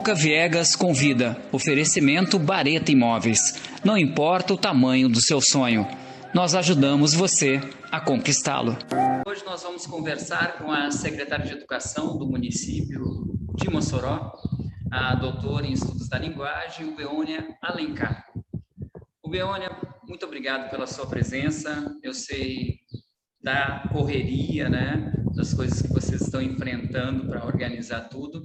Tuca Viegas convida. Oferecimento Bareta Imóveis. Não importa o tamanho do seu sonho, nós ajudamos você a conquistá-lo. Hoje nós vamos conversar com a secretária de Educação do município de Mossoró, a doutora em Estudos da Linguagem, Ubeônia Alencar. Ubeônia, muito obrigado pela sua presença. Eu sei da correria, né, das coisas que vocês estão enfrentando para organizar tudo.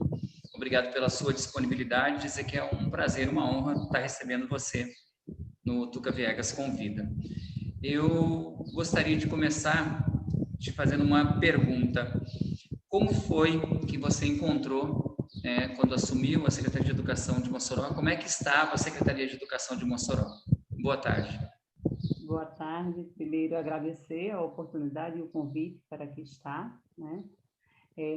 Obrigado pela sua disponibilidade, dizer que é um prazer, uma honra estar recebendo você no Tuca Viegas Convida. Eu gostaria de começar te fazendo uma pergunta. Como foi que você encontrou, quando assumiu a Secretaria de Educação de Mossoró, como é que estava a Secretaria de Educação de Mossoró? Boa tarde. Boa tarde. Primeiro, agradecer a oportunidade e o convite para aqui estar, né?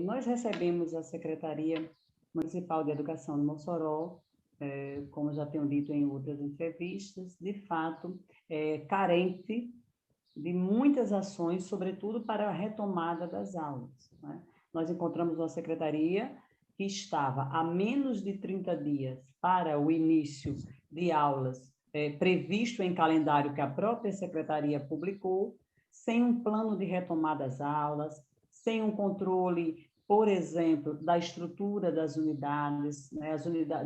Nós recebemos a Secretaria Municipal de Educação de Mossoró, como já tenho dito em outras entrevistas, de fato, carente de muitas ações, sobretudo para a retomada das aulas, né? Nós encontramos uma secretaria que estava a menos de 30 dias para o início de aulas previsto em calendário que a própria secretaria publicou, sem um plano de retomada das aulas, sem um controle, por exemplo, da estrutura das unidades, né?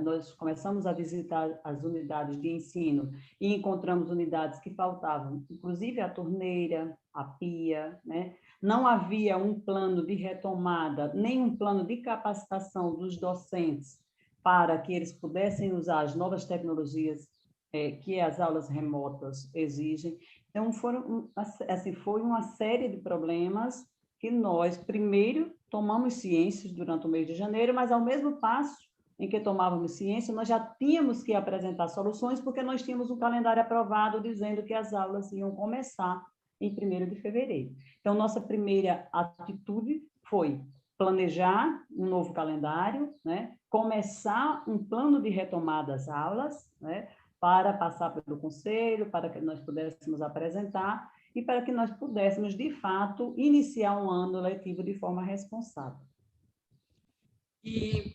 Nós começamos a visitar as unidades de ensino e encontramos unidades que faltavam, inclusive a torneira, a pia, né? Não havia um plano de retomada, nem um plano de capacitação dos docentes para que eles pudessem usar as novas tecnologias que as aulas remotas exigem. Então, foi uma série de problemas que nós, primeiro, tomamos ciência durante o mês de janeiro, mas, ao mesmo passo em que tomávamos ciência, nós já tínhamos que apresentar soluções, porque nós tínhamos um calendário aprovado dizendo que as aulas iam começar em 1º de fevereiro. Então, nossa primeira atitude foi planejar um novo calendário, né? Começar um plano de retomada das aulas, né? Para passar pelo conselho, para que nós pudéssemos apresentar e para que nós pudéssemos, de fato, iniciar um ano letivo de forma responsável. E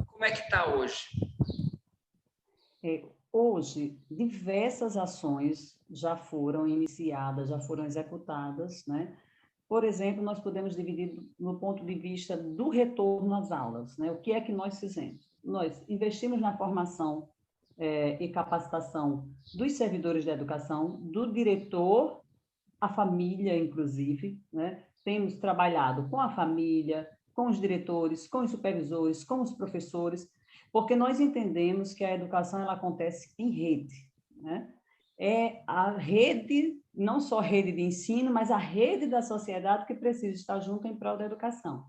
como é que está hoje? Hoje, diversas ações já foram iniciadas, já foram executadas, né? Por exemplo, nós podemos dividir no ponto de vista do retorno às aulas, né? O que é que nós fizemos? Nós investimos na formação e capacitação dos servidores da educação, do diretor, a família, inclusive, né? Temos trabalhado com a família, com os diretores, com os supervisores, com os professores, porque nós entendemos que a educação ela acontece em rede, né? É a rede, não só rede de ensino, mas a rede da sociedade que precisa estar junto em prol da educação.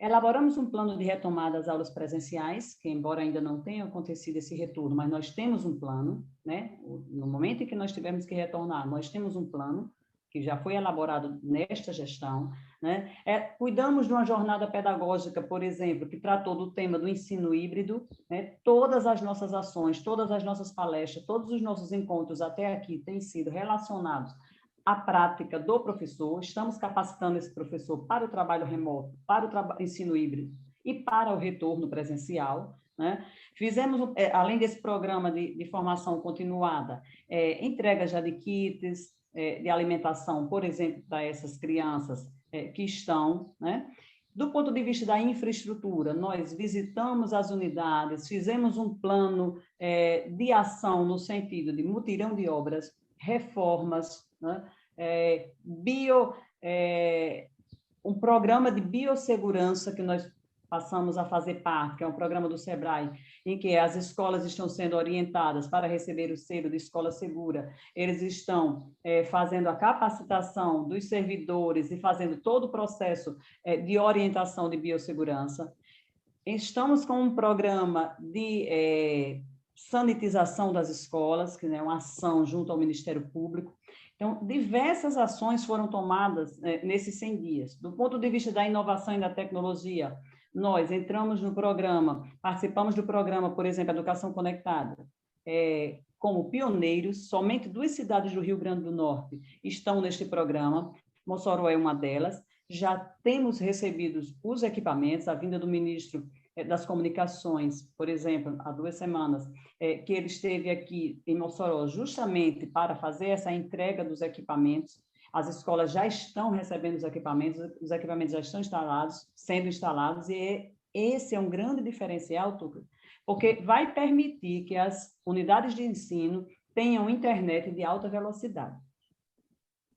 Elaboramos um plano de retomada das aulas presenciais, que embora ainda não tenha acontecido esse retorno, mas nós temos um plano, né? No momento em que nós tivermos que retornar, nós temos um plano que já foi elaborado nesta gestão, né? Cuidamos de uma jornada pedagógica, por exemplo, que tratou do tema do ensino híbrido, né? Todas as nossas ações, todas as nossas palestras, todos os nossos encontros até aqui têm sido relacionados a prática do professor, estamos capacitando esse professor para o trabalho remoto, para o ensino híbrido e para o retorno presencial, né? Fizemos, além desse programa de formação continuada, entrega já de kits de alimentação, por exemplo, para essas crianças que estão, né? Do ponto de vista da infraestrutura, nós visitamos as unidades, fizemos um plano de ação no sentido de mutirão de obras, reformas, né? Um programa de biossegurança que nós passamos a fazer parte, que é um programa do SEBRAE, em que as escolas estão sendo orientadas para receber o selo de escola segura, eles estão fazendo a capacitação dos servidores e fazendo todo o processo de orientação de biossegurança. Estamos com um programa de sanitização das escolas, que é uma ação junto ao Ministério Público. Então, diversas ações foram tomadas nesses 100 dias. Do ponto de vista da inovação e da tecnologia, nós entramos no programa, participamos do programa, por exemplo, Educação Conectada, como pioneiros. Somente 2 cidades do Rio Grande do Norte estão neste programa, Mossoró é uma delas. Já temos recebido os equipamentos, a vinda do ministro das comunicações, por exemplo, há 2 semanas, que ele esteve aqui em Mossoró justamente para fazer essa entrega dos equipamentos. As escolas já estão recebendo os equipamentos já estão sendo instalados, e esse é um grande diferencial, Tuca, porque vai permitir que as unidades de ensino tenham internet de alta velocidade.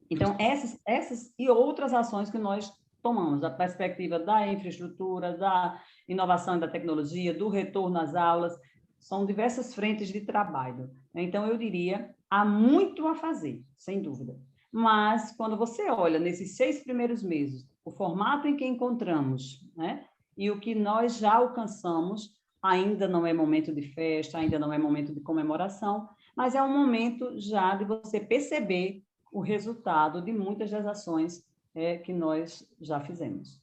Então, essas e outras ações que nós tomamos, a perspectiva da infraestrutura, da inovação e da tecnologia, do retorno às aulas, são diversas frentes de trabalho. Então, eu diria, há muito a fazer, sem dúvida. Mas, quando você olha nesses 6 primeiros meses, o formato em que encontramos, né, e o que nós já alcançamos, ainda não é momento de festa, ainda não é momento de comemoração, mas é um momento já de você perceber o resultado de muitas das ações que nós já fizemos.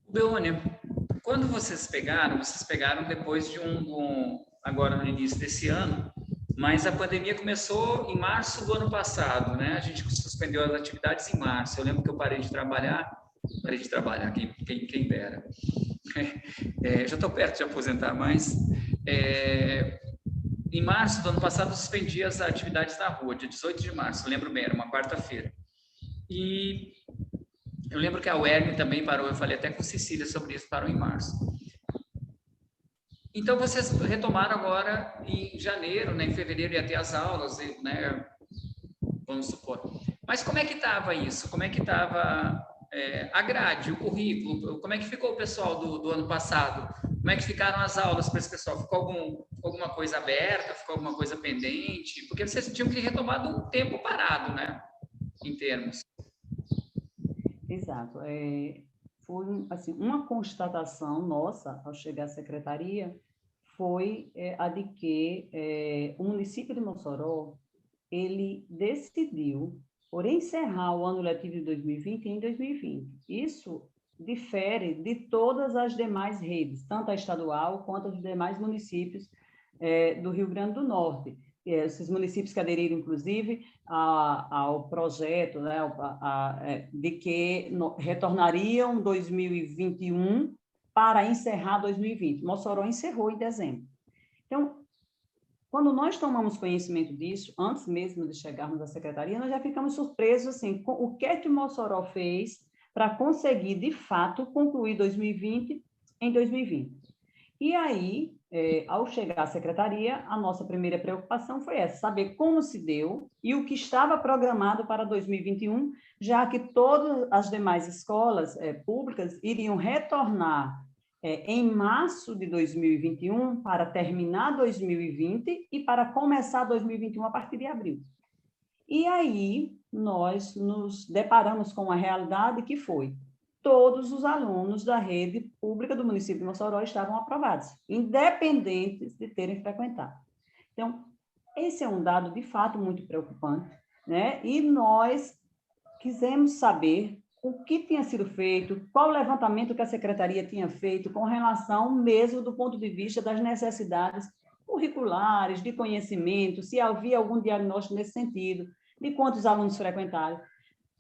Beônia, quando vocês pegaram depois de agora no início desse ano, mas a pandemia começou em março do ano passado, né? A gente suspendeu as atividades em março. Eu lembro que eu parei de trabalhar, quem dera. Já estou perto de aposentar, mas em março do ano passado eu suspendi as atividades na rua, dia 18 de março, eu lembro bem, era uma quarta-feira. E eu lembro que a UERN também parou, eu falei até com Cecília sobre isso, parou em março. Então, vocês retomaram agora em janeiro, né? Em fevereiro ia ter as aulas, né? Vamos supor. Mas como é que estava isso? Como é que estava a grade, o currículo? Como é que ficou o pessoal do ano passado? Como é que ficaram as aulas para esse pessoal? Ficou alguma coisa aberta? Ficou alguma coisa pendente? Porque vocês tinham que retomar de um tempo parado, né? Em termos. Exato. Foi assim, uma constatação nossa ao chegar à secretaria foi a de que o município de Mossoró ele decidiu por encerrar o ano letivo de 2020 em 2020. Isso difere de todas as demais redes, tanto a estadual quanto os demais municípios do Rio Grande do Norte. Esses municípios que aderiram, inclusive, ao projeto, né, de que retornariam 2021 para encerrar 2020. Mossoró encerrou em dezembro. Então, quando nós tomamos conhecimento disso, antes mesmo de chegarmos à secretaria, nós já ficamos surpresos assim, com o que é que Mossoró fez para conseguir, de fato, concluir 2020 em 2020. E aí, ao chegar à secretaria, a nossa primeira preocupação foi essa, saber como se deu e o que estava programado para 2021, já que todas as demais escolas públicas iriam retornar em março de 2021 para terminar 2020 e para começar 2021 a partir de abril. E aí, nós nos deparamos com uma realidade que foi todos os alunos da rede pública do município de Mossoró estavam aprovados, independentes de terem frequentado. Então, esse é um dado, de fato, muito preocupante, né? E nós quisemos saber o que tinha sido feito, qual o levantamento que a secretaria tinha feito com relação mesmo do ponto de vista das necessidades curriculares, de conhecimento, se havia algum diagnóstico nesse sentido, de quantos alunos frequentaram.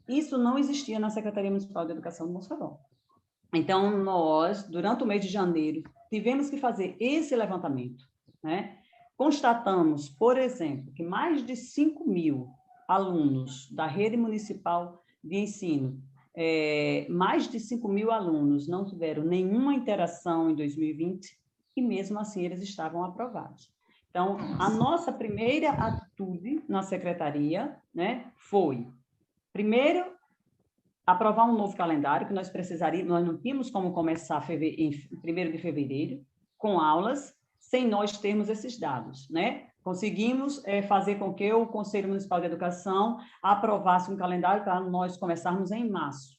Isso não existia na Secretaria Municipal de Educação de Mossoró. Então, nós, durante o mês de janeiro, tivemos que fazer esse levantamento, né? Constatamos, por exemplo, que mais de 5.000 alunos da rede municipal de ensino, mais de 5.000 alunos não tiveram nenhuma interação em 2020 e, mesmo assim, eles estavam aprovados. Então, a nossa primeira atitude na secretaria, né, foi, primeiro, aprovar um novo calendário, que nós precisaríamos, nós não tínhamos como começar em 1º de fevereiro, com aulas, sem nós termos esses dados, né? Conseguimos fazer com que o Conselho Municipal de Educação aprovasse um calendário para nós começarmos em março.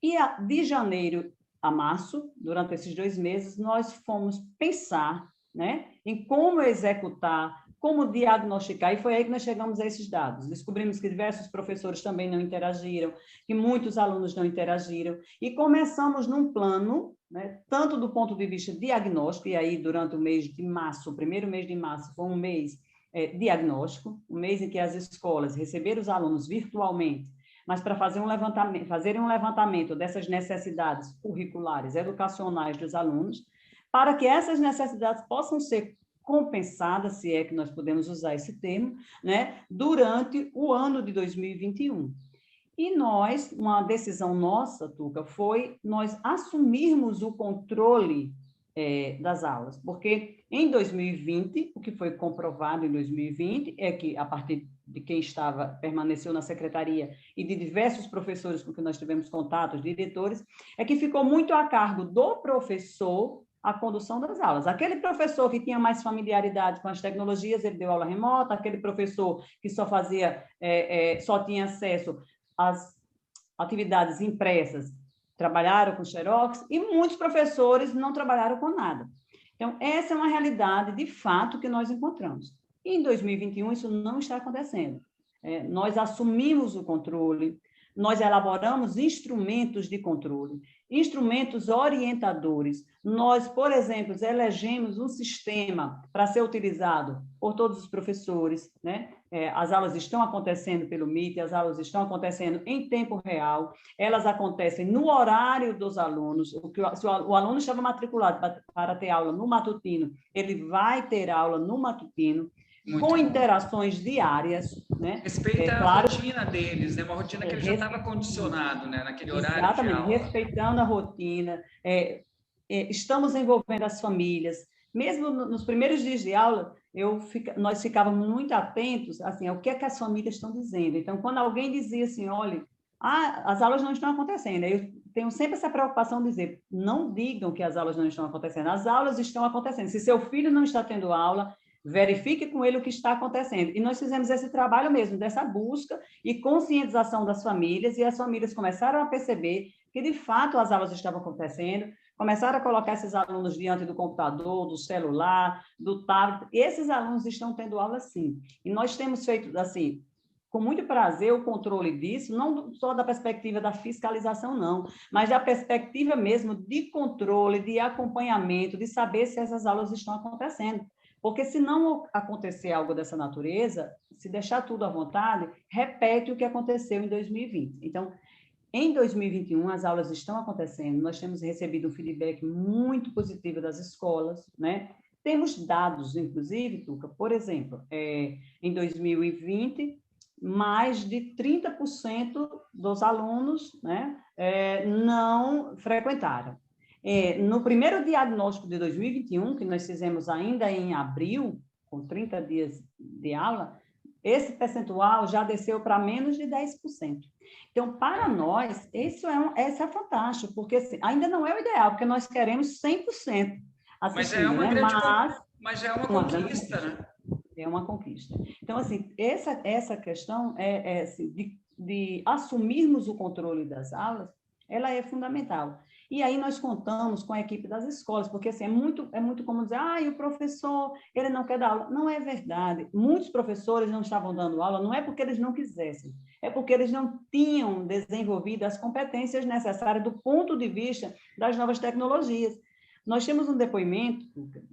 E de janeiro a março, durante esses 2 meses, nós fomos pensar, né, em como executar, como diagnosticar, e foi aí que nós chegamos a esses dados. Descobrimos que diversos professores também não interagiram, que muitos alunos não interagiram, e começamos num plano, né, tanto do ponto de vista diagnóstico, e aí durante o mês de março, o primeiro mês de março foi um mês diagnóstico, um mês em que as escolas receberam os alunos virtualmente mas para fazerem um levantamento dessas necessidades curriculares, educacionais dos alunos, para que essas necessidades possam ser compensadas, se é que nós podemos usar esse termo, né, durante o ano de 2021. E nós, uma decisão nossa, Tuca, foi nós assumirmos o controle das aulas, porque em 2020, o que foi comprovado em 2020 é que, a partir de quem permaneceu na secretaria e de diversos professores com que nós tivemos contatos, diretores, é que ficou muito a cargo do professor a condução das aulas. Aquele professor que tinha mais familiaridade com as tecnologias, ele deu aula remota, aquele professor que só tinha acesso às atividades impressas, trabalharam com xerox, e muitos professores não trabalharam com nada. Então, essa é uma realidade, de fato, que nós encontramos. E em 2021, isso não está acontecendo. Nós assumimos o controle, nós elaboramos instrumentos de controle, instrumentos orientadores. Nós, por exemplo, elegemos um sistema para ser utilizado por todos os professores, né? As aulas estão acontecendo pelo Meet, as aulas estão acontecendo em tempo real, elas acontecem no horário dos alunos. Se o aluno estava matriculado para ter aula no matutino, ele vai ter aula no matutino, muito com bom. Interações diárias, né? Respeita a rotina deles, né? Uma rotina que ele já estava condicionado, né? Naquele horário de aula. Exatamente, respeitando a rotina. Estamos envolvendo as famílias. Mesmo nos primeiros dias de aula, nós ficávamos muito atentos assim, ao que é que as famílias estão dizendo. Então, quando alguém dizia assim, olha, as aulas não estão acontecendo, eu tenho sempre essa preocupação de dizer, não digam que as aulas não estão acontecendo, as aulas estão acontecendo. Se seu filho não está tendo aula, verifique com ele o que está acontecendo. E nós fizemos esse trabalho mesmo, dessa busca e conscientização das famílias, e as famílias começaram a perceber que, de fato, as aulas estavam acontecendo, começaram a colocar esses alunos diante do computador, do celular, do tablet. Esses alunos estão tendo aula, sim. E nós temos feito, assim, com muito prazer, o controle disso, não só da perspectiva da fiscalização, não, mas da perspectiva mesmo de controle, de acompanhamento, de saber se essas aulas estão acontecendo. Porque se não acontecer algo dessa natureza, se deixar tudo à vontade, repete o que aconteceu em 2020. Então, em 2021, as aulas estão acontecendo, nós temos recebido um feedback muito positivo das escolas, né? Temos dados, inclusive, Tuca, por exemplo, em 2020, mais de 30% dos alunos, né, não frequentaram. No primeiro diagnóstico de 2021, que nós fizemos ainda em abril, com 30 dias de aula, esse percentual já desceu para menos de 10%. Então, para nós, isso é fantástico, porque assim, ainda não é o ideal, porque nós queremos 100% assistindo, mas é uma conquista, né? É uma conquista. Então, assim, essa questão assim, de assumirmos o controle das aulas, ela é fundamental. E aí nós contamos com a equipe das escolas, porque assim, é muito como dizer, o professor, ele não quer dar aula. Não é verdade. Muitos professores não estavam dando aula, não é porque eles não quisessem, é porque eles não tinham desenvolvido as competências necessárias do ponto de vista das novas tecnologias. Nós temos um depoimento,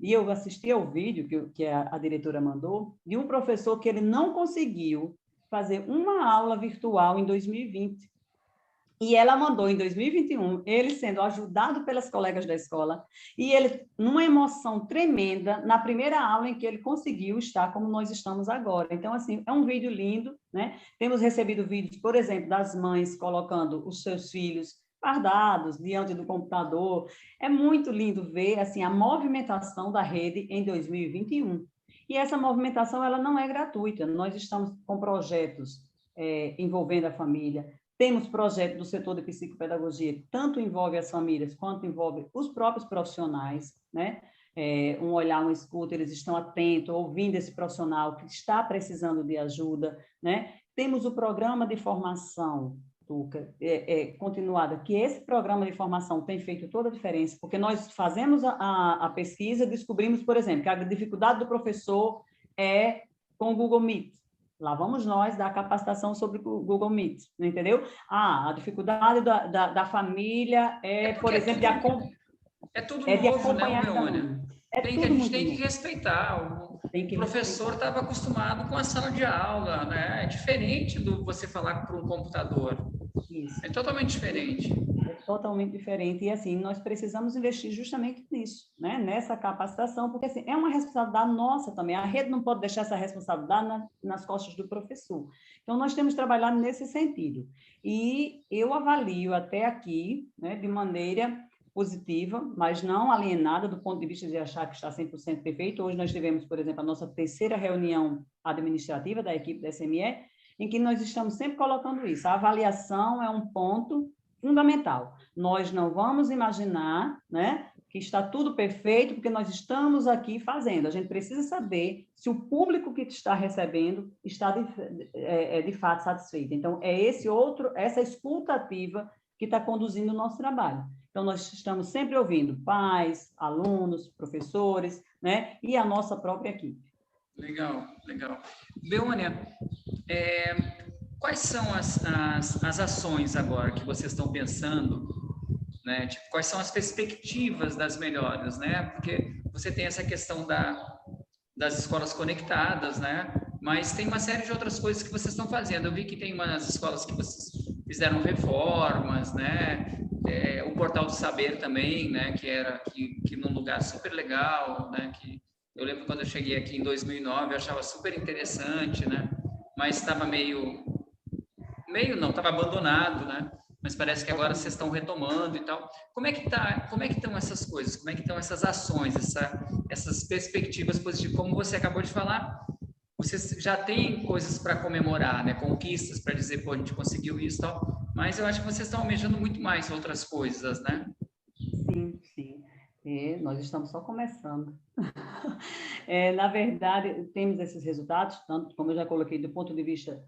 e eu assisti ao vídeo que a diretora mandou, de um professor que ele não conseguiu fazer uma aula virtual em 2020. E ela mandou em 2021, ele sendo ajudado pelas colegas da escola, e ele, numa emoção tremenda, na primeira aula em que ele conseguiu estar como nós estamos agora. Então, assim, é um vídeo lindo, né? Temos recebido vídeos, por exemplo, das mães colocando os seus filhos fardados diante do computador. É muito lindo ver, assim, a movimentação da rede em 2021. E essa movimentação, ela não é gratuita. Nós estamos com projetos envolvendo a família. Temos projetos do setor de psicopedagogia que tanto envolve as famílias quanto envolve os próprios profissionais, né? Um olhar, uma escuta, eles estão atentos, ouvindo esse profissional que está precisando de ajuda, né? Temos o programa de formação, Tuca, continuada, que esse programa de formação tem feito toda a diferença, porque nós fazemos a pesquisa, descobrimos, por exemplo, que a dificuldade do professor é com o Google Meet. Lá vamos nós dar capacitação sobre o Google Meet, entendeu? A dificuldade da família por exemplo, é tudo novo, né, Leônia? A gente tem que respeitar. o professor estava acostumado com a sala de aula, né? É diferente do você falar para um computador. Isso. É totalmente diferente. É totalmente diferente. E, assim, nós precisamos investir justamente nisso, né? Nessa capacitação, porque, assim, é uma responsabilidade nossa também. A rede não pode deixar essa responsabilidade nas costas do professor. Então, nós temos trabalhado nesse sentido. E eu avalio até aqui, né, de maneira positiva, mas não alienada do ponto de vista de achar que está 100% perfeito. Hoje nós tivemos, por exemplo, a nossa terceira reunião administrativa da equipe da SME, em que nós estamos sempre colocando isso. A avaliação é um ponto fundamental. Nós não vamos imaginar, né, que está tudo perfeito, porque nós estamos aqui fazendo. A gente precisa saber se o público que está recebendo está de fato satisfeito. Então, é essa escuta ativa que está conduzindo o nosso trabalho. Então, nós estamos sempre ouvindo pais, alunos, professores, né, e a nossa própria equipe. Legal, legal. Beônia, quais são as ações agora que vocês estão pensando, né? Tipo, quais são as perspectivas das melhoras, né? Porque você tem essa questão das escolas conectadas, né? Mas tem uma série de outras coisas que vocês estão fazendo. Eu vi que tem umas escolas que vocês fizeram reformas, né? O Portal do Saber também, né? Que num lugar super legal, né? Que eu lembro quando eu cheguei aqui em 2009, eu achava super interessante, né? Mas estava meio não, estava abandonado, né? Mas parece que agora vocês estão retomando e tal. Como é que estão essas coisas? Como é que estão essas ações, essas perspectivas positivas? Como você acabou de falar, vocês já têm coisas para comemorar, né? Conquistas para dizer, pô, a gente conseguiu isso e tal. Mas eu acho que vocês estão almejando muito mais outras coisas, né? Sim, sim. Nós estamos só começando. Na verdade, temos esses resultados, tanto como eu já coloquei, do ponto de vista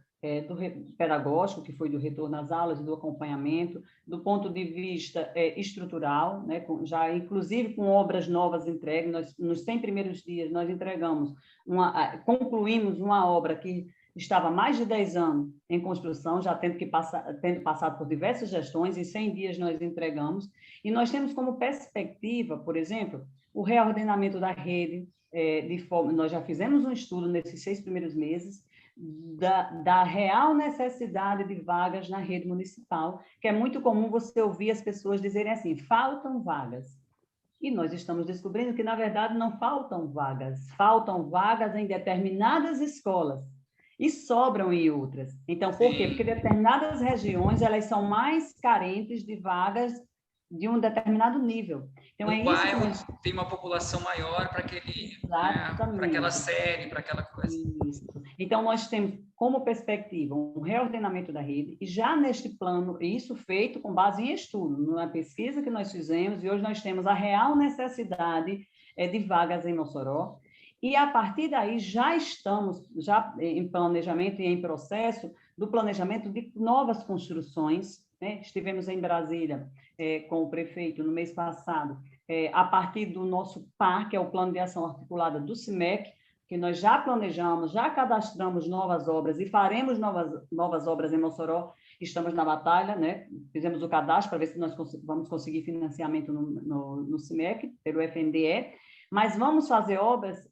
pedagógico, que foi do retorno às aulas e do acompanhamento, do ponto de vista estrutural, né, já inclusive com obras novas entregues. Nos 100 primeiros dias, nós concluímos uma obra que estava há mais de 10 anos em construção, já tendo passado por diversas gestões, em 100 dias nós entregamos, e nós temos como perspectiva, por exemplo, o reordenamento da rede, nós já fizemos um estudo nesses 6 primeiros meses da real necessidade de vagas na rede municipal, que é muito comum você ouvir as pessoas dizerem assim, faltam vagas. E nós estamos descobrindo que, na verdade, não faltam vagas em determinadas escolas e sobram em outras. Então, por quê? Porque determinadas regiões, elas são mais carentes de vagas de um determinado nível. Então, um bairro tem uma população maior para aquela série, para aquela coisa. Isso. Então, nós temos como perspectiva um reordenamento da rede, e já neste plano, isso feito com base em estudo, numa pesquisa que nós fizemos, e hoje nós temos a real necessidade de vagas em Mossoró, e a partir daí já estamos em planejamento e em processo do planejamento de novas construções, né? Estivemos em Brasília com o prefeito no mês passado, a partir do nosso PAR, que é o Plano de Ação Articulada do CIMEC, que nós já planejamos, já cadastramos novas obras e faremos novas obras em Mossoró. Estamos na batalha, né? Fizemos o cadastro para ver se nós vamos conseguir financiamento no CIMEC, pelo FNDE, mas vamos fazer obras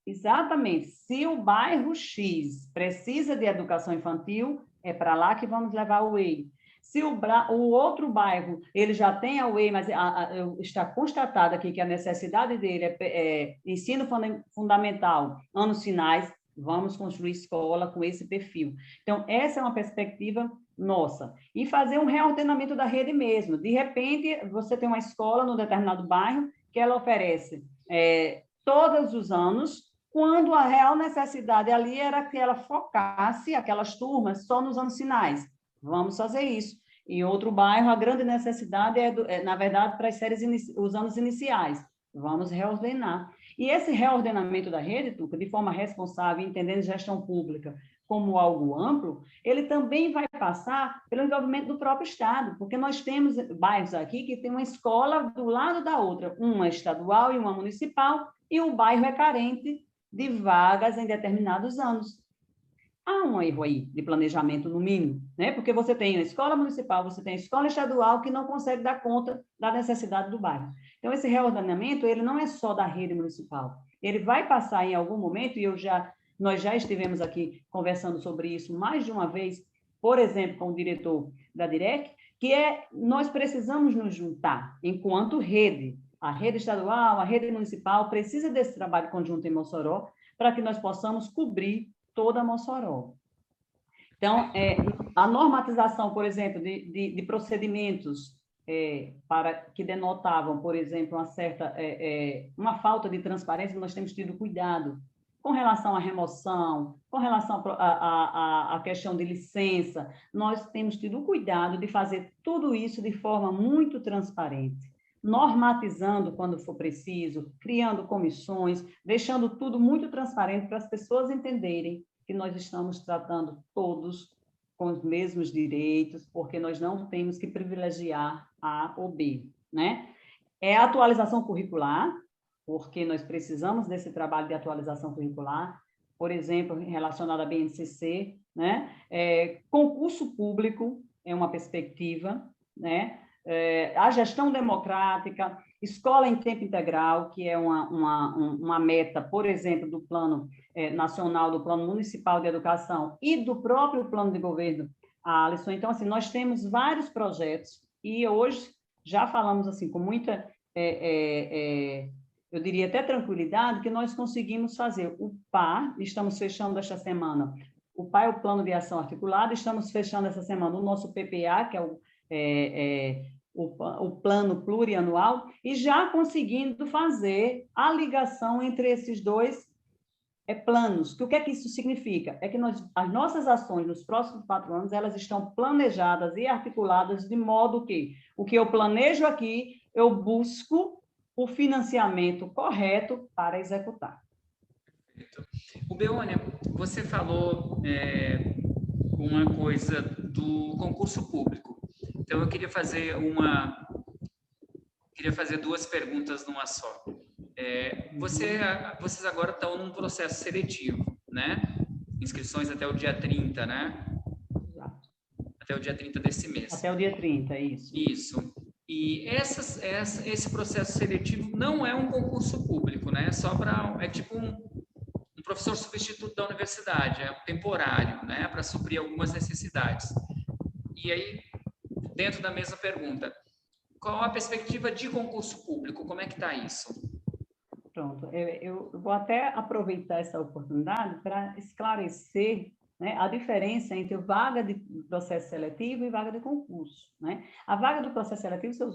exatamente. Se o bairro X precisa de educação infantil, é para lá que vamos levar o EI. Se o outro bairro ele já tem a UEI, mas está constatado aqui que a necessidade dele é ensino fundamental, anos finais, vamos construir escola com esse perfil. Então, essa é uma perspectiva nossa. E fazer um reordenamento da rede mesmo. De repente, você tem uma escola num determinado bairro que ela oferece todos os anos, quando a real necessidade ali era que ela focasse aquelas turmas só nos anos finais. Vamos fazer isso. Em outro bairro, a grande necessidade na verdade, para as os anos iniciais. Vamos reordenar. E esse reordenamento da rede, Tuca, de forma responsável, entendendo gestão pública como algo amplo, ele também vai passar pelo envolvimento do próprio Estado, porque nós temos bairros aqui que tem uma escola do lado da outra, uma estadual e uma municipal, e o bairro é carente de vagas em determinados anos. Há um erro aí de planejamento, no mínimo, né? Porque você tem a escola municipal, você tem a escola estadual que não consegue dar conta da necessidade do bairro. Então, esse reordenamento, ele não é só da rede municipal, ele vai passar em algum momento, e nós já estivemos aqui conversando sobre isso mais de uma vez, por exemplo, com o diretor da DIREC, que nós precisamos nos juntar enquanto rede. A rede estadual, a rede municipal precisa desse trabalho conjunto em Mossoró para que nós possamos cobrir toda Mossoró. Então, a normatização, por exemplo, de procedimentos para que denotavam, por exemplo, uma falta de transparência, nós temos tido cuidado com relação à remoção, com relação à questão de licença, nós temos tido cuidado de fazer tudo isso de forma muito transparente, normatizando quando for preciso, criando comissões, deixando tudo muito transparente para as pessoas entenderem que nós estamos tratando todos com os mesmos direitos, porque nós não temos que privilegiar A ou B, né? É a atualização curricular, porque nós precisamos desse trabalho de atualização curricular, por exemplo, relacionado à BNCC, né? Concurso público é uma perspectiva, né? A gestão democrática, escola em tempo integral, que é uma meta, por exemplo, do Plano Nacional, do Plano Municipal de Educação e do próprio Plano de Governo, Alisson. Então, assim, nós temos vários projetos e hoje já falamos assim com muita, eu diria até tranquilidade, que nós conseguimos fazer o PAR, estamos fechando esta semana, o PAR é o Plano de Ação Articulado, estamos fechando essa semana o nosso PPA, que é o plano plurianual, e já conseguindo fazer a ligação entre esses dois planos. O que é que isso significa? É que as nossas ações nos próximos 4 anos, elas estão planejadas e articuladas de modo que o que eu planejo aqui, eu busco o financiamento correto para executar. O Beônia, você falou uma coisa do concurso público. Então, eu queria fazer duas perguntas numa só. Vocês agora estão num processo seletivo, né? Inscrições até o dia 30, né? Exato. Até o dia 30 desse mês. Até o dia 30, isso. Isso. E esse processo seletivo não é um concurso público, né? É tipo um professor substituto da universidade, é temporário, né? Para suprir algumas necessidades. E aí, dentro da mesma pergunta, qual a perspectiva de concurso público? Como é que está isso? Pronto, eu vou até aproveitar essa oportunidade para esclarecer, né, a diferença entre vaga de processo seletivo e vaga de concurso, né? A vaga do processo seletivo, você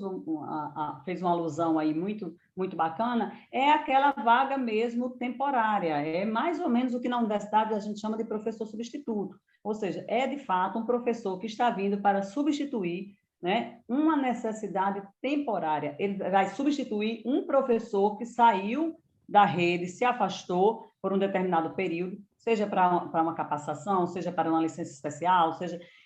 fez uma alusão aí muito, muito bacana, é aquela vaga mesmo temporária, é mais ou menos o que na universidade a gente chama de professor substituto, ou seja, é de fato um professor que está vindo para substituir, né, uma necessidade temporária. Ele vai substituir um professor que saiu da rede, se afastou por um determinado período, seja para uma capacitação, seja para uma licença especial,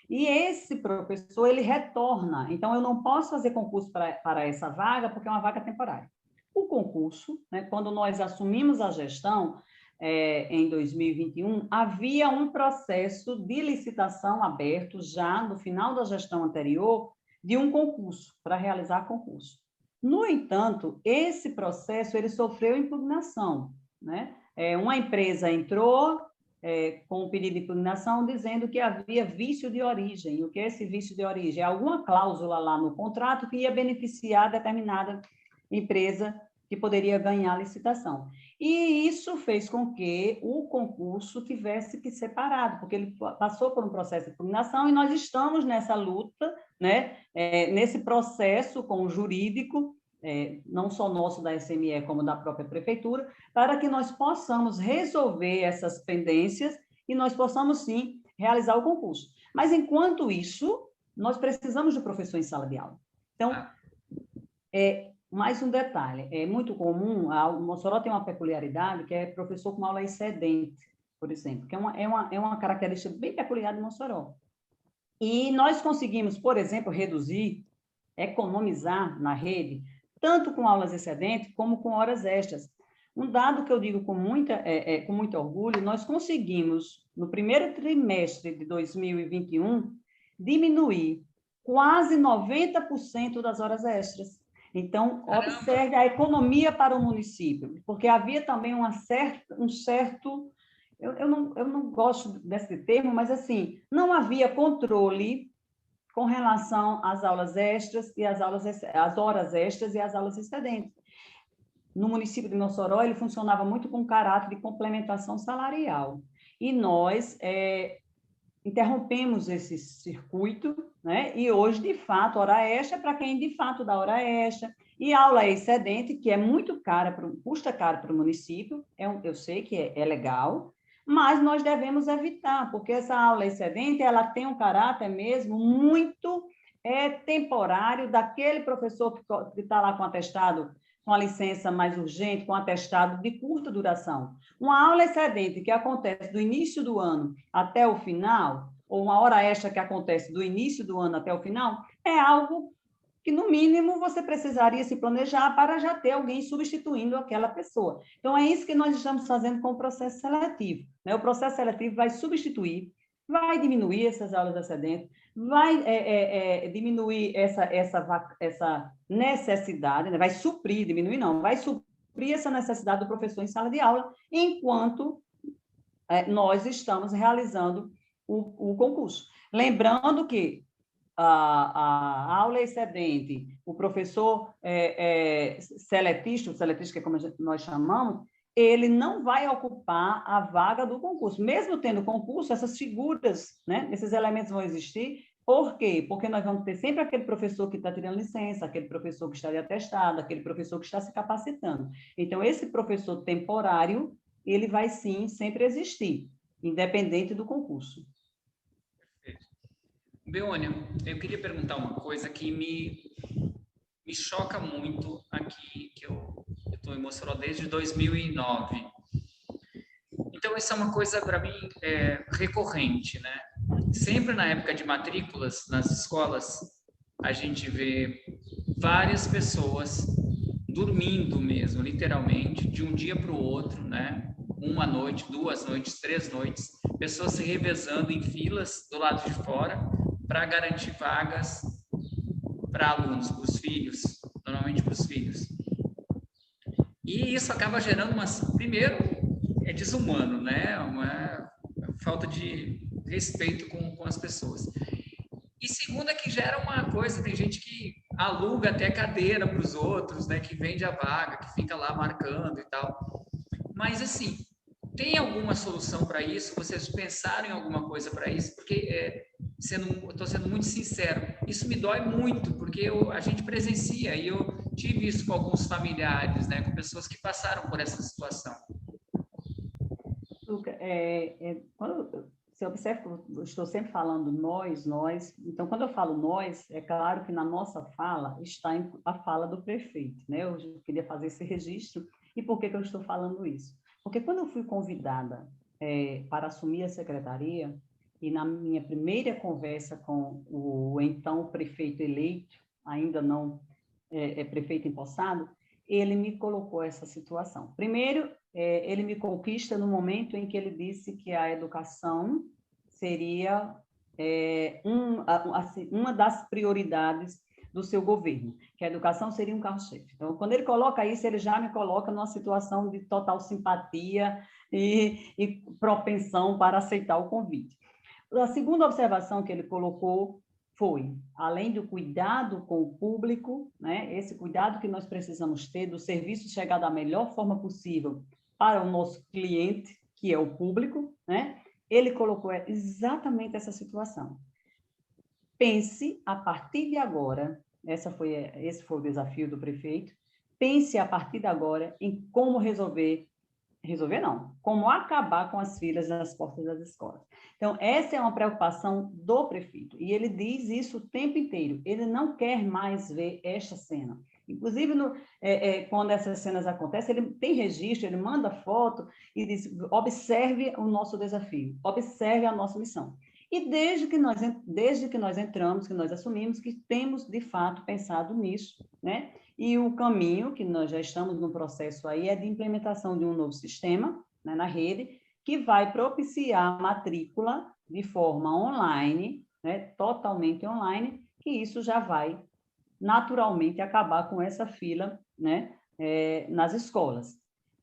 e esse professor, ele retorna. Então, eu não posso fazer concurso para essa vaga, porque é uma vaga temporária. O concurso, né, quando nós assumimos a gestão, em 2021, havia um processo de licitação aberto já no final da gestão anterior, de um concurso, para realizar concurso. No entanto, esse processo ele sofreu impugnação, né? Uma empresa entrou com um pedido de impugnação dizendo que havia vício de origem. O que é esse vício de origem? É alguma cláusula lá no contrato que ia beneficiar determinada empresa que poderia ganhar a licitação. E isso fez com que o concurso tivesse que ser parado, porque ele passou por um processo de impugnação e nós estamos nessa luta, né, nesse processo com o jurídico, não só nosso da SME, como da própria prefeitura, para que nós possamos resolver essas pendências e nós possamos, sim, realizar o concurso. Mas, enquanto isso, nós precisamos do professor em sala de aula. Então, mais um detalhe, é muito comum, o Mossoró tem uma peculiaridade, que é professor com aula excedente, por exemplo, que é uma característica bem peculiar de Mossoró. E nós conseguimos, por exemplo, reduzir, economizar na rede, tanto com aulas excedentes, como com horas extras. Um dado que eu digo com muito orgulho, nós conseguimos, no primeiro trimestre de 2021, diminuir quase 90% das horas extras. Então, Caramba! observe a economia para o município, porque havia também um certo eu não gosto desse termo, mas assim, não havia controle com relação às aulas extras e às horas extras e às aulas excedentes. No município de Mossoró, ele funcionava muito com caráter de complementação salarial. E nós interrompemos esse circuito, né? E hoje, de fato, hora extra é para quem de fato dá hora extra. E aula excedente, que é muito cara, custa caro para o município, eu sei que é legal, mas nós devemos evitar, porque essa aula excedente ela tem um caráter mesmo muito temporário daquele professor que está lá com atestado, com a licença mais urgente, com atestado de curta duração. Uma aula excedente que acontece do início do ano até o final, ou uma hora extra que acontece do início do ano até o final, é algo que, no mínimo, você precisaria se planejar para já ter alguém substituindo aquela pessoa. Então, é isso que nós estamos fazendo com o processo seletivo. Né? O processo seletivo vai substituir, vai diminuir essas aulas excedentes, vai diminuir essa necessidade, né? Vai suprir, diminuir não, vai suprir essa necessidade do professor em sala de aula, enquanto nós estamos realizando o concurso. Lembrando que a aula excedente, o professor seletista, o seletista que é como nós chamamos, ele não vai ocupar a vaga do concurso. Mesmo tendo concurso, essas figuras, né, esses elementos vão existir. Por quê? Porque nós vamos ter sempre aquele professor que está tirando licença, aquele professor que está de atestado, aquele professor que está se capacitando. Então, esse professor temporário, ele vai sim sempre existir, independente do concurso. Beônia, eu queria perguntar uma coisa que me choca muito aqui, que eu estou em Mossoró desde 2009. Então, isso é uma coisa, para mim, recorrente, né? Sempre na época de matrículas nas escolas, a gente vê várias pessoas dormindo mesmo, literalmente, de um dia para o outro, né? Uma noite, 2 noites, 3 noites, pessoas se revezando em filas do lado de fora para garantir vagas para alunos, para os filhos, normalmente para os filhos. E isso acaba gerando primeiro, é desumano, né? Uma falta de respeito com as pessoas. E segundo é que gera uma coisa, tem gente que aluga até cadeira para os outros, né? Que vende a vaga, que fica lá marcando e tal. Mas assim, tem alguma solução para isso? Vocês pensaram em alguma coisa para isso? Porque estou sendo muito sincero, isso me dói muito, porque a gente presencia, e eu tive isso com alguns familiares, né, com pessoas que passaram por essa situação. Quando você observa que eu estou sempre falando nós, então quando eu falo nós, é claro que na nossa fala está a fala do prefeito, né? Eu queria fazer esse registro. E por que eu estou falando isso? Porque quando eu fui convidada para assumir a secretaria, e na minha primeira conversa com o então prefeito eleito, ainda não prefeito empossado, ele me colocou essa situação. Primeiro, ele me conquista no momento em que ele disse que a educação seria uma das prioridades do seu governo, que a educação seria um carro-chefe. Então, quando ele coloca isso, ele já me coloca numa situação de total simpatia e propensão para aceitar o convite. A segunda observação que ele colocou foi, além do cuidado com o público, né, esse cuidado que nós precisamos ter do serviço chegar da melhor forma possível para o nosso cliente, que é o público, né, ele colocou exatamente essa situação. Pense, a partir de agora, esse foi o desafio do prefeito, pense a partir de agora em como resolver não, como acabar com as filas nas portas das escolas. Então, essa é uma preocupação do prefeito, e ele diz isso o tempo inteiro, ele não quer mais ver esta cena. Inclusive, quando essas cenas acontecem, ele tem registro, ele manda foto e diz, observe o nosso desafio, observe a nossa missão. E desde que nós entramos, que nós assumimos, que temos, de fato, pensado nisso, né? E o caminho, que nós já estamos no processo aí, é de implementação de um novo sistema, né, na rede, que vai propiciar a matrícula de forma online, né, totalmente online, que isso já vai naturalmente acabar com essa fila, né, nas escolas.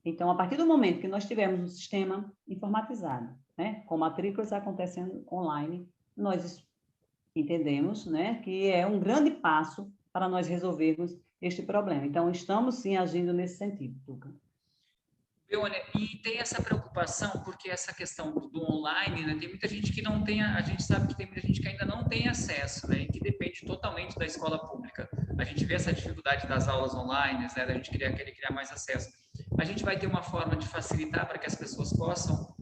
Então, a partir do momento que nós tivermos um sistema informatizado, né, com matrículas acontecendo online, nós entendemos, né, que é um grande passo para nós resolvermos este problema. Então, estamos sim agindo nesse sentido, Tuca. Beônia, e tem essa preocupação, porque essa questão do online, né, tem muita gente que não tem, a gente sabe que tem muita gente que ainda não tem acesso, né, e que depende totalmente da escola pública. A gente vê essa dificuldade das aulas online, né, da gente querer criar mais acesso. A gente vai ter uma forma de facilitar para que as pessoas possam,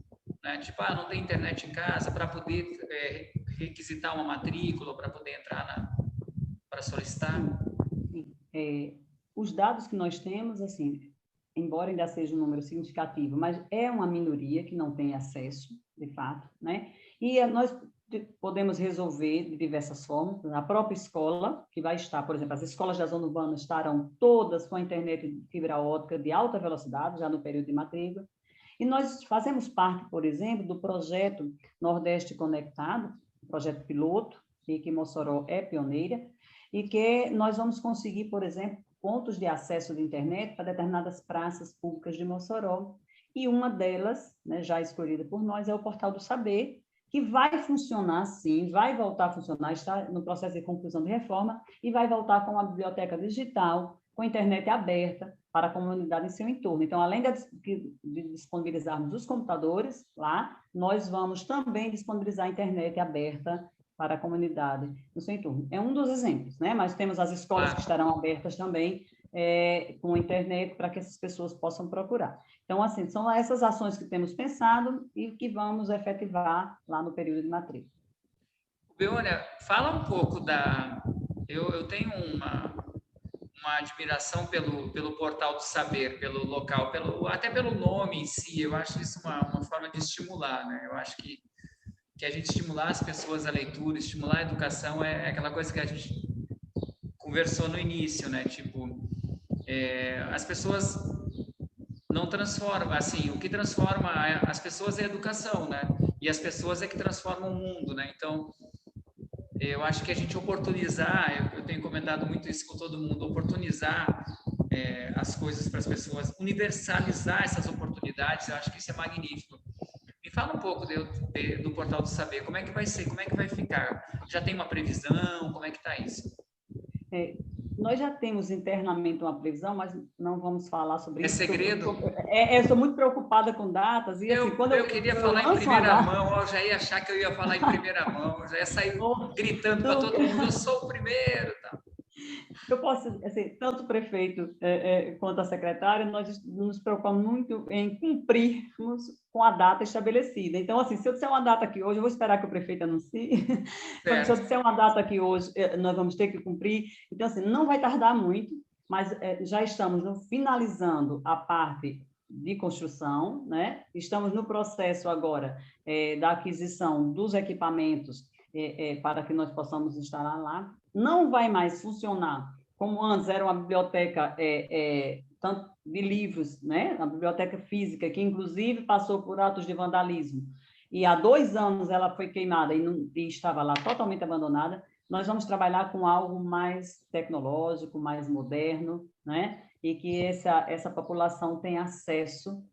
né, tipo, não tem internet em casa, para poder requisitar uma matrícula, para poder entrar para solicitar? Sim. Os dados que nós temos, assim, embora ainda seja um número significativo, mas é uma minoria que não tem acesso, de fato, né? E nós podemos resolver de diversas formas. A própria escola, que vai estar, por exemplo, as escolas da zona urbana estarão todas com a internet de fibra ótica de alta velocidade, já no período de matrícula. E nós fazemos parte, por exemplo, do projeto Nordeste Conectado, projeto piloto, e que Mossoró é pioneira, e que nós vamos conseguir, por exemplo, pontos de acesso de internet para determinadas praças públicas de Mossoró, e uma delas, né, já escolhida por nós, é o Portal do Saber, que vai funcionar sim, vai voltar a funcionar, está no processo de conclusão de reforma, e vai voltar com uma biblioteca digital, com a internet aberta para a comunidade em seu entorno. Então, além de disponibilizarmos os computadores lá, nós vamos também disponibilizar a internet aberta para a comunidade no seu entorno. É um dos exemplos, né? Mas temos as escolas que estarão abertas também com a internet para que essas pessoas possam procurar. Então, assim, são essas ações que temos pensado e que vamos efetivar lá no período de matrícula. Beônia, fala um pouco da... Eu tenho uma admiração pelo Portal do Saber, pelo local, até pelo nome em si. Eu acho isso uma forma de estimular, né? Eu acho que a gente estimular as pessoas à leitura, estimular a educação é aquela coisa que a gente conversou no início, né? Tipo, as pessoas não transformam, assim, o que transforma as pessoas é a educação, né? E as pessoas é que transformam o mundo, né? Então, eu acho que a gente oportunizar, eu tenho comentado muito isso com todo mundo, oportunizar as coisas para as pessoas, universalizar essas oportunidades, eu acho que isso é magnífico. Me fala um pouco do Portal do Saber, como é que vai ser, como é que vai ficar? Já tem uma previsão, como é que está isso? Nós já temos internamente uma previsão, mas não vamos falar sobre isso. É segredo? Eu sou muito preocupada com datas. E, assim, eu queria falar em primeira mão, eu já ia achar que eu ia falar em primeira mão, eu já ia sair gritando para todo mundo, eu sou o primeiro. Tá? Eu posso, assim, tanto o prefeito quanto a secretária, nós nos preocupamos muito em cumprirmos com a data estabelecida. Então, assim, se eu disser uma data aqui hoje, eu vou esperar que o prefeito anuncie. Se eu disser uma data aqui hoje, nós vamos ter que cumprir. Então, assim, não vai tardar muito, mas já estamos finalizando a parte de construção, né? Estamos no processo agora da aquisição dos equipamentos para que nós possamos instalar lá. Não vai mais funcionar como antes era uma biblioteca tanto de livros, né? Uma biblioteca física, que inclusive passou por atos de vandalismo. E há 2 anos ela foi queimada e estava lá totalmente abandonada. Nós vamos trabalhar com algo mais tecnológico, mais moderno, né? E que essa população tenha acesso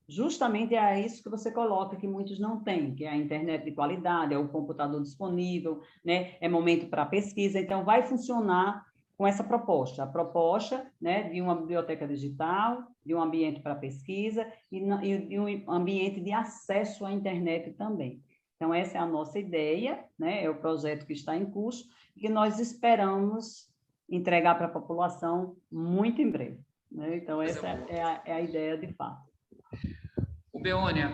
justamente a isso que você coloca, que muitos não têm, que é a internet de qualidade, é o computador disponível, né? É momento para pesquisa. Então, vai funcionar com essa proposta, a proposta, né, de uma biblioteca digital, de um ambiente para pesquisa e de um ambiente de acesso à internet também. Então, essa é a nossa ideia, né, é o projeto que está em curso e que nós esperamos entregar para a população muito em breve. Né? Então, essa é a ideia de fato. Beônia,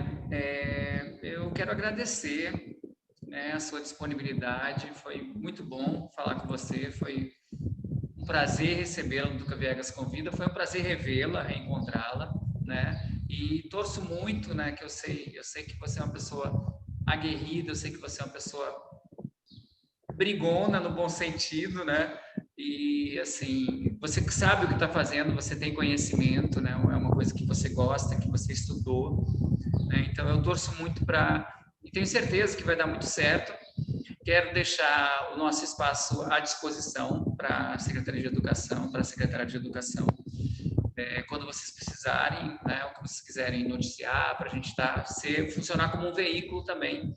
eu quero agradecer, né, a sua disponibilidade, foi muito bom falar com você, foi um prazer recebê-la no Tuca Viegas Convida, foi um prazer revê-la, reencontrá-la, né? E torço muito, né? Que eu sei que você é uma pessoa aguerrida, eu sei que você é uma pessoa brigona no bom sentido, né? E assim, você sabe o que está fazendo, você tem conhecimento, né? É uma coisa que você gosta, que você estudou, né? Então eu torço muito e tenho certeza que vai dar muito certo. quero deixar o nosso espaço à disposição para a Secretaria de Educação, para a Secretária de Educação, quando vocês precisarem, né, o que vocês quiserem noticiar, para a gente funcionar como um veículo também,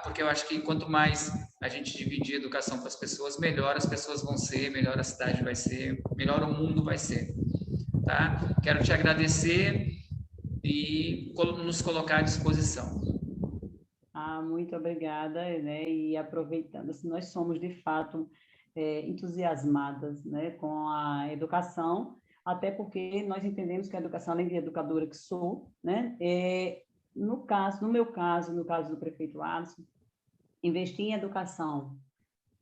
porque eu acho que quanto mais a gente dividir educação para as pessoas, melhor as pessoas vão ser, melhor a cidade vai ser, melhor o mundo vai ser. Tá? Quero te agradecer e nos colocar à disposição. Muito obrigada, né? E aproveitando, assim, nós somos de fato entusiasmadas, né, com a educação, até porque nós entendemos que a educação, além de educadora que sou, né, no meu caso, no caso do prefeito Alisson, investir em educação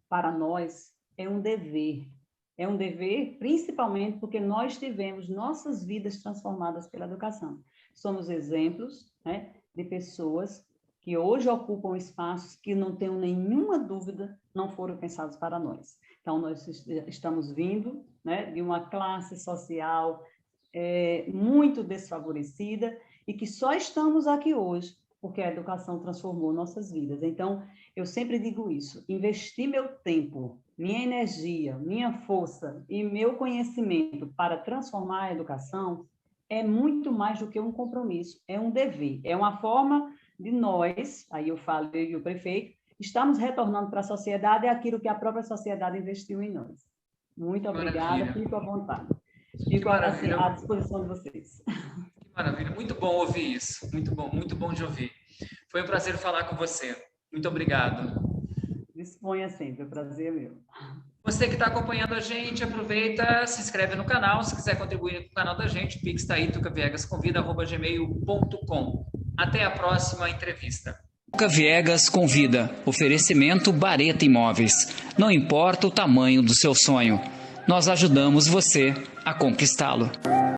para nós é um dever. É um dever, principalmente porque nós tivemos nossas vidas transformadas pela educação. Somos exemplos, né, de pessoas que hoje ocupam espaços que, não tenho nenhuma dúvida, não foram pensados para nós. Então, nós estamos vindo, né, de uma classe social muito desfavorecida e que só estamos aqui hoje porque a educação transformou nossas vidas. Então, eu sempre digo isso: investir meu tempo, minha energia, minha força e meu conhecimento para transformar a educação é muito mais do que um compromisso, é um dever, é uma forma de nós, aí eu falo eu e o prefeito, estamos retornando para a sociedade aquilo que a própria sociedade investiu em nós. Muito obrigada, fico à vontade. Fico assim, à disposição de vocês. Que maravilha, muito bom ouvir isso, muito bom de ouvir. Foi um prazer falar com você. Muito obrigado. Disponha sempre, o prazer é meu. Você que está acompanhando a gente, aproveita, se inscreve no canal. Se quiser contribuir com o canal da gente, o Pix está aí, tucaviegasconvida@gmail.com. Até a próxima entrevista. Tuca Viegas Convida. Oferecimento Bareta Imóveis. Não importa o tamanho do seu sonho, nós ajudamos você a conquistá-lo.